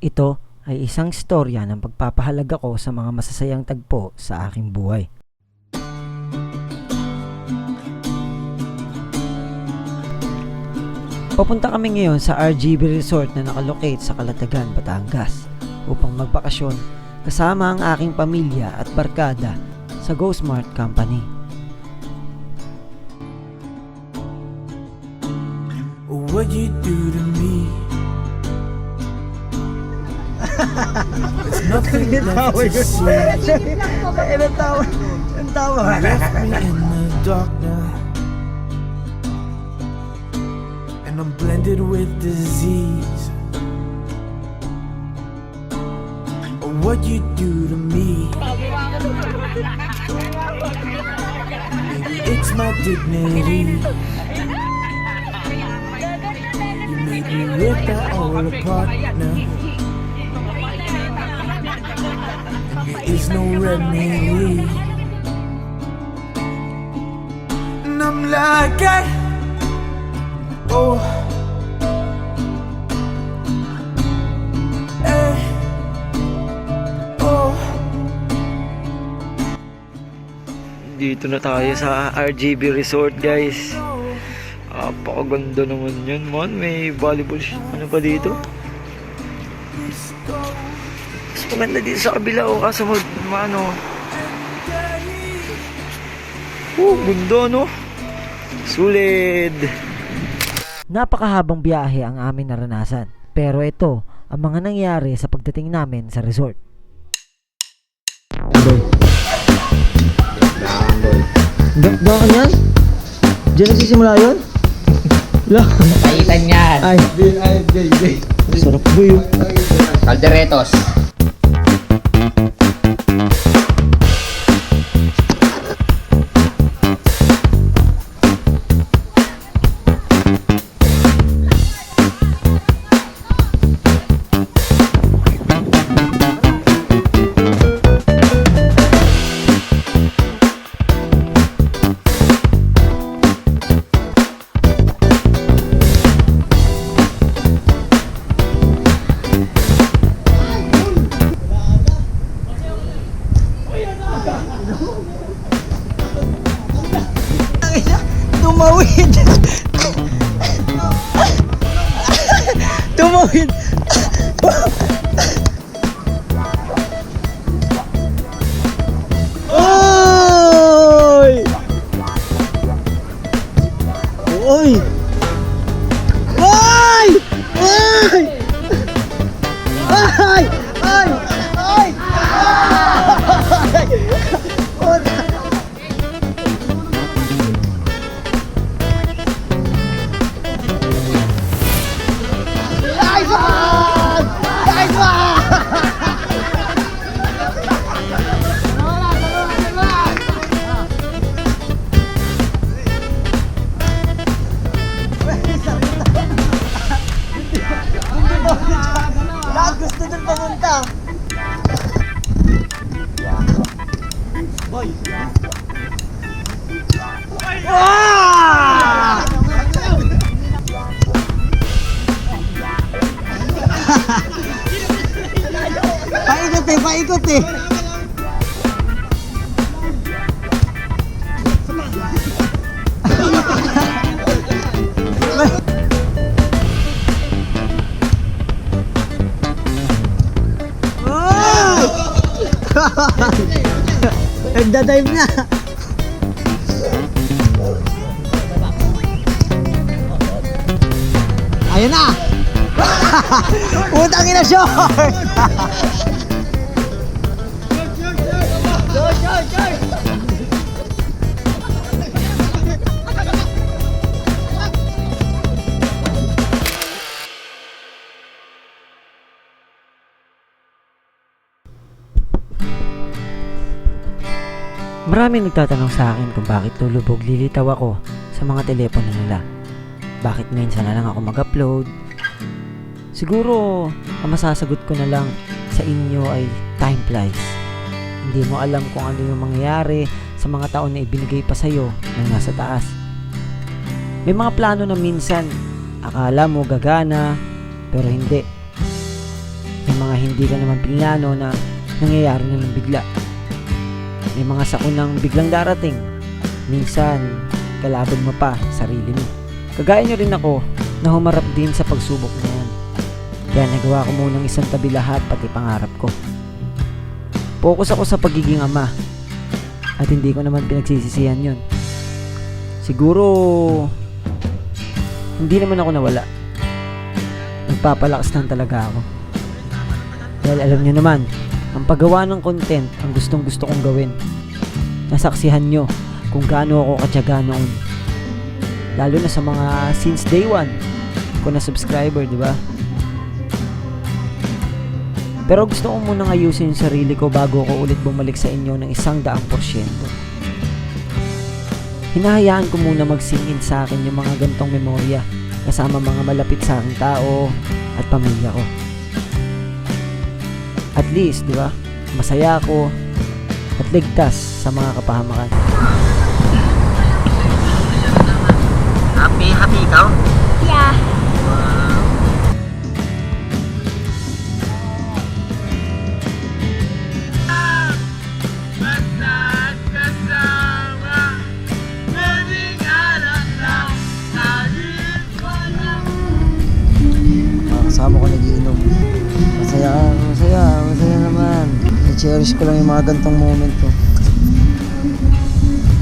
Ito ay isang istorya ng pagpapahalaga ko sa mga masasayang tagpo sa aking buhay. Papunta kami ngayon sa RGB Resort na nakalocate sa Calatagan, Batangas upang magbakasyon kasama ang aking pamilya at barkada sa Go Smart Company. What you do to me? It's nothing left to say. Ang tawa. Left me in the dark now, and I'm blended with disease. What you do to me? Maybe it's my dignity. You made me rip that all apart now, and there is no remedy. And I'm like, oh, eh, oh. Dito na tayo sa RGB Resort, guys. Napakaganda naman yun, man. May volleyball ano pa dito. Mas maganda dito sa kabila, o kaso ano. Ganda, no? Sulit. Napakahabang biyahe ang aming naranasan. Pero ito ang mga nangyari sa pagdating namin sa resort. Bakit yan? Diyan nagsisimula yun? Kaitan yan. Ay, sarap ba yun? Calderetos. Tumawid! Tumawid! Oy! Oy! Oy! Oy! Ay! Ay! Ay! Gusto doon pamunta. Boy. Ah! Paikot eh. Nagdadive na. Ayun na. Utang ina short. Maraming nagtatanong sa akin kung bakit lulubog lilitaw ako sa mga telepono nila. Bakit minsan na lang ako mag-upload? Siguro, ang masasagot ko na lang sa inyo ay time flies. Hindi mo alam kung ano yung mangyayari sa mga taon na ibinigay pa sa'yo ng nasa taas. May mga plano na minsan akala mo gagana, pero hindi. May mga hindi ka naman pinlano na nangyayari na ng bigla. May mga sakunang biglang darating. Minsan, kalaban mo pa sarili mo. Kagaya nyo rin ako na humarap din sa pagsubok na yan. Kaya nagawa ko munang isang tabi lahat pati pangarap ko. Focus ako sa pagiging ama at hindi ko naman pinagsisisihan yun. Siguro hindi naman ako nawala. Nagpapalakas lang talaga ako. Dahil alam nyo naman, ang paggawa ng content ang gustong gusto kong gawin. Nasaksihan nyo kung gaano ako katyaga noon. Lalo na sa mga since day one ko na subscriber, di ba? Pero gusto ko munang ayusin yung sarili ko bago ko ulit bumalik sa inyo ng 100%. Hinahayaan ko muna mag-sing-in sa akin yung mga gantong memorya kasama mga malapit sa aking tao at pamilya ko. At least, di ba? Masaya ako at ligtas sa mga kapahamakan. Happy ikaw? Yeah. Kasama ko nagiinom. Masaya naman. I-cherish ko lang yung mga gantong moment ko.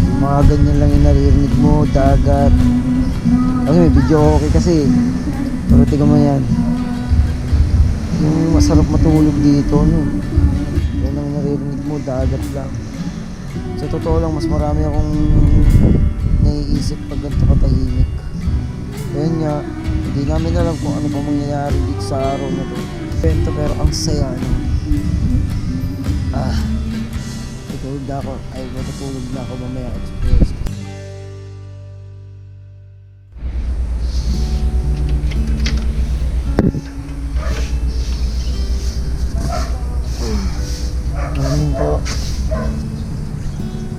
Yung mga ganyan lang yung naririnig mo, dagat. Kasi may video okay kasi. Pero tingnan mo yan. Yung masarap matulog dito, no? Yan ang naririnig mo, dagat lang. Sa totoo lang, mas marami akong naiisip pag ganito katahimik. Kaya nga, hindi namin alam kung ano pa mangyayari dito sa araw na to. Pero ang saya, no? Tutulog na ako. Ay, matutulog na ako mamaya. Express. Maraming po.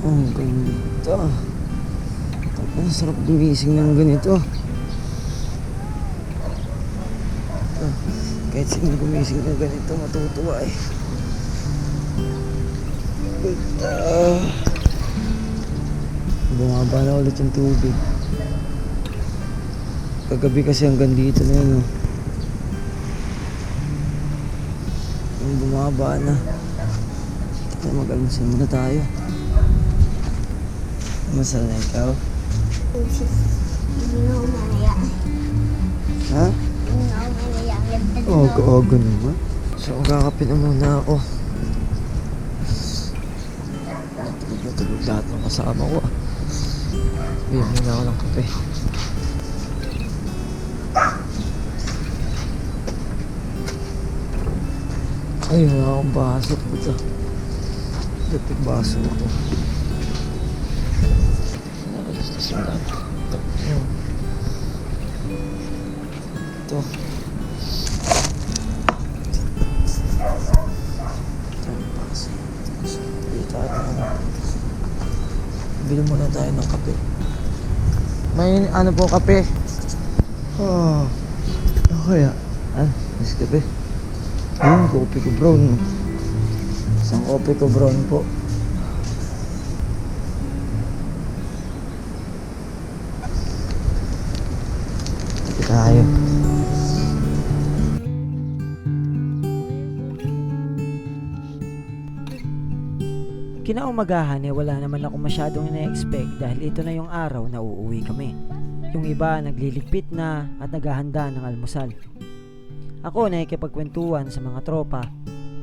Ang ganda. Ang sarap gumising ng ganito. Kahit sino gumising ng ganito, matutuwa eh. Ganda. Bumaba na ulit yung tubig. Kagabi kasi hanggang dito na yun, oh. Yung bumaba na. Mag-almusal muna tayo. Masal na ikaw? Ha? Aga-aga naman. So, magkakape na muna ako. Natulog lahat ng kasama ko. Bigyan muna ako ng kape. Ay, wala akong baso. Puta. Dapat baso ako. Ito. Bili muna tayo ng kape. May ano po kape? Oh. Okay ah. Mas kape. Ayun, kopi ko brown. Isang kopi ko brown po. Kape tayo. Kinaumagahan wala naman ako masyadong na-expect dahil ito na yung araw na uuwi kami. Yung iba nagliligpit na at naghahanda ng almusal. Ako nakikipagkwentuhan sa mga tropa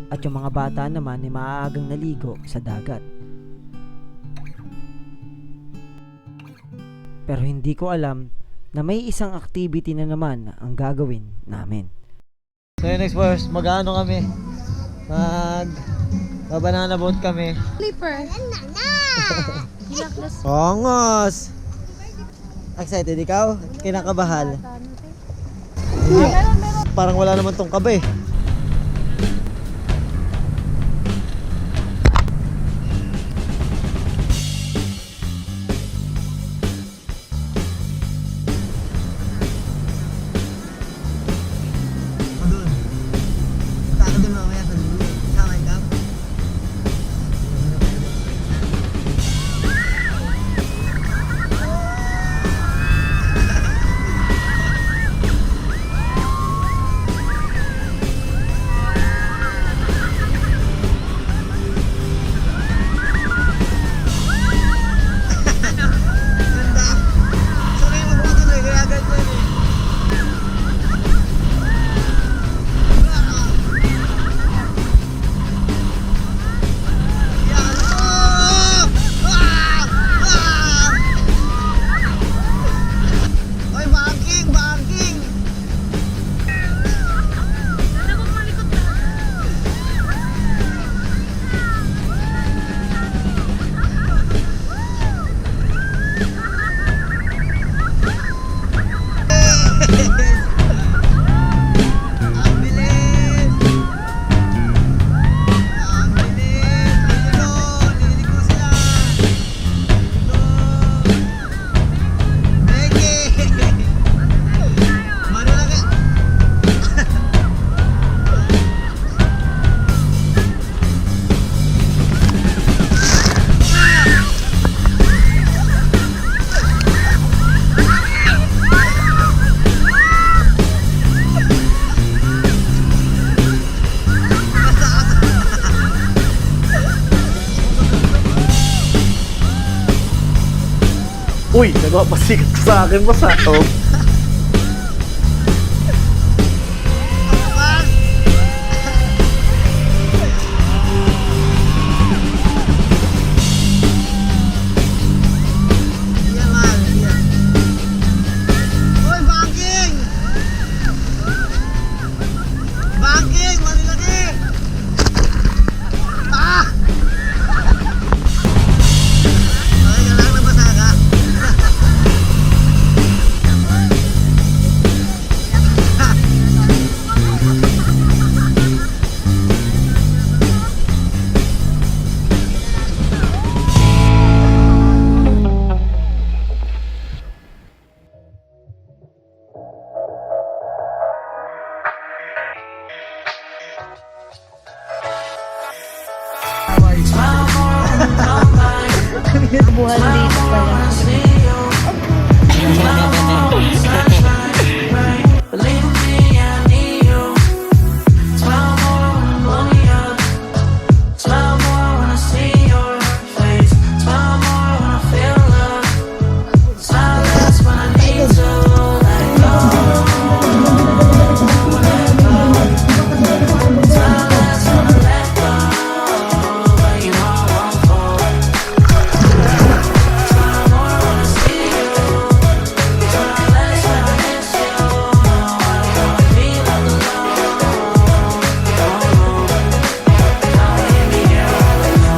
at yung mga bata naman ay maaagang naligo sa dagat. Pero hindi ko alam na may isang activity na naman ang gagawin namin. So yun, next first, mag-ano kami? Banana boat kami. Flipper. Ongos! Excited ikaw? Kinakabahal? Parang wala naman tong kaba eh. Uy, nagpapasikat ka sa akin, boss ha. Oh. Hoy, banking! Banking! Malilaki! Ah! Okay ka lang, nabasa ka? Buhay dito pala.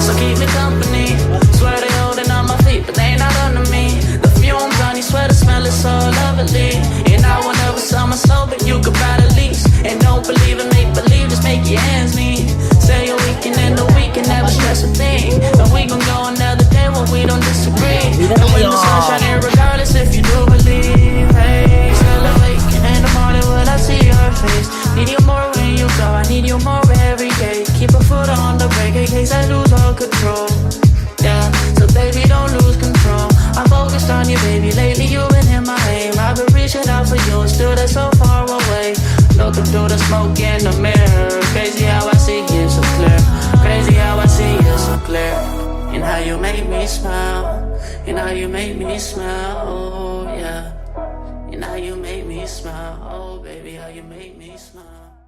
So keep me company. Swear they holding on my feet, but they not under me. The fumes on you, swear the smell is so lovely. And I will never sell my soul, but you could buy the lease. And don't believe in make believe, just make your ends meet. Say a weekend and the weekend, never stress a thing. And we gon' go another day when we don't disagree. And when the sun shining, regardless if you do believe. Hey, still awake, and in the morning when I see your face. Need you more when you go, I need you more every day. Keep a foot on the brake in case I lose all control. Yeah, so baby don't lose control. I'm focused on you, baby. Lately you've been in my aim. I've been reaching out for you, and still they're so far away. Looking through the smoke in the mirror. Crazy how I see you so clear. Crazy how I see you so clear. And how you make me smile. And how you make me smile. Oh yeah. And how you make me smile. Oh baby, how you make me smile.